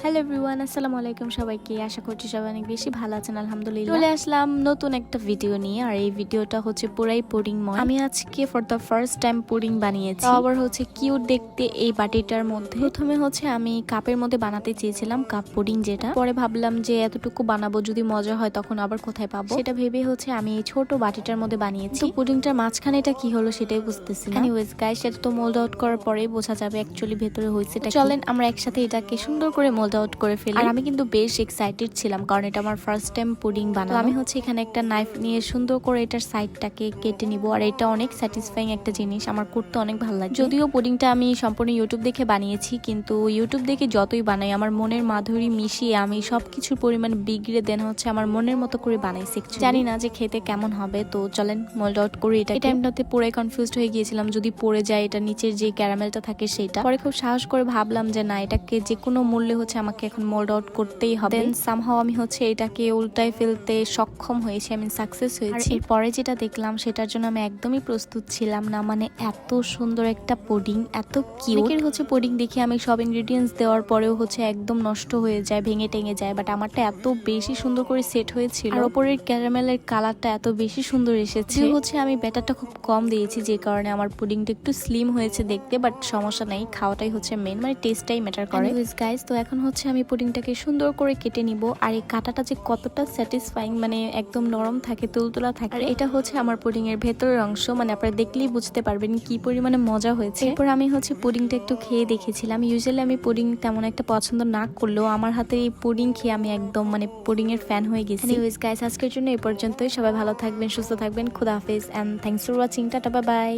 Hello everyone, আসসালামু আলাইকুম সবাইকে। আশা করছি সবাই অনেক বেশি ভালো আছেন আলহামদুলিল্লাহ। চলে আসলাম নতুন একটা ভিডিও নিয়ে, আর এই ভিডিওটা হচ্ছে পুরাই পুডিংময়। আমি আজকে for the first time pudding বানিয়েছি, আবার হচ্ছে কিউট দেখতে এই বাটিটার মধ্যে। প্রথমে হচ্ছে আমি কাপের মধ্যে বানাতে চেয়েছিলাম, কাপ পুডিং যেটা। পরে ভাবলাম যে এতটুকু বানাবো, যদি মজা হয় তখন আবার কোথায় পাবো, সেটা ভেবে হচ্ছে আমি এই ছোট বাটিটার মধ্যে বানিয়েছি। পুডিংটার মাঝখানে এটা কি হলো সেটাই বুঝতেছি না। এনিওয়েজ গাইস, এটা তো মোল্ড আউট করার পরেই বোঝা যাবে অ্যাকচুয়ালি ভেতরে হয়েছে। চলেন আমরা একসাথে এটাকে সুন্দর করে মোল্ড আউট করে ফেলি। আর আমি কিন্তু বেশ এক্সাইটেড ছিলাম, কারণ এটা আমার ফার্স্ট টাইম পুডিং বানানো। আমি হচ্ছে এখানে একটা নাইফ নিয়ে সুন্দর করে এটার সাইডটাকে কেটে নিব। আর এটা অনেক স্যাটিসফাইং একটা জিনিস, আমার করতে অনেক ভালো লাগে। যদিও পুডিংটা আমি সম্পূর্ণ ইউটিউব দেখে বানিয়েছি, কিন্তু ইউটিউব দেখে যতই বানাই আমার মনের মাধুরী মিশিয়ে আমি সবকিছুর পরিমাণ বিগড়ে দেন হচ্ছে আমার মনের মতো করে বানাইছি। জানি না যে খেতে কেমন হবে, তো চলেন মোল্ড আউট করি। এটা এই টাইমটাতে পুরাই কনফিউজড হয়ে গিয়েছিলাম, যদি পড়ে যায় এটা নিচের যে ক্যারামেলটা থাকে সেটা। পরে খুব সাহস করে ভাবলাম যে না, এটাকে যে কোনো মূল্যে হচ্ছে আমাকে এখন মোল্ড আউট করতেই হবে। দেন সামহাও আমি হচ্ছে এটাকে উল্টায় ফেলতে সক্ষম হয়েছি, আমি সাকসেস হয়েছি। পরে যেটা দেখলাম সেটার জন্য আমি একদমই প্রস্তুত ছিলাম না। মানে এত সুন্দর একটা পুডিং, এত কিউট হচ্ছে পুডিং দেখে আমি সব ইনগ্রেডিয়েন্টস দেওয়ার পরেও হচ্ছে একদম নষ্ট হয়ে যায়, ভেঙে টেঙে যায়। বাট আমারটা এত বেশি সুন্দর করে সেট হয়েছিল, আর ওপরের ক্যারামেলের কালারটা এত বেশি সুন্দর এসেছে। হচ্ছে আমি ব্যাটারটা খুব কম দিয়েছি, যে কারণে আমার পুডিংটা একটু স্লিম হয়েছে দেখতে। বাট সমস্যা নাই, খাওয়াটাই হচ্ছে মেন, মানে টেস্টটাই ম্যাটার করে। গাইস, তো এখন হচ্ছে আমি পুডিংটাকে সুন্দর করে কেটে নিব। আর এই কাটাটা যে কতটা স্যাটিসফাইং, মানে একদম নরম থাকে, তুলতুলা থাকে। আর এটা হচ্ছে আমার পুডিং এর ভেতরের অংশ, মানে আপনারা দেখলেই বুঝতে পারবেন কি পরিমাণে মজা হয়েছে। এরপর আমি হচ্ছে পুডিংটা একটু খেয়ে দেখেছিলাম। ইউজুয়ালি আমি পুডিং তেমন একটা পছন্দ না করলেও আমার হাতে এই পুডিং খেয়ে আমি একদম মানে পুডিং এর ফ্যান হয়ে গেছি। এনিওয়েজ গাইস, আজকের জন্য এই পর্যন্তই। সবাই ভালো থাকবেন, সুস্থ থাকবেন। খুদা হাফেজ and thanks for watching. Tata, bye by.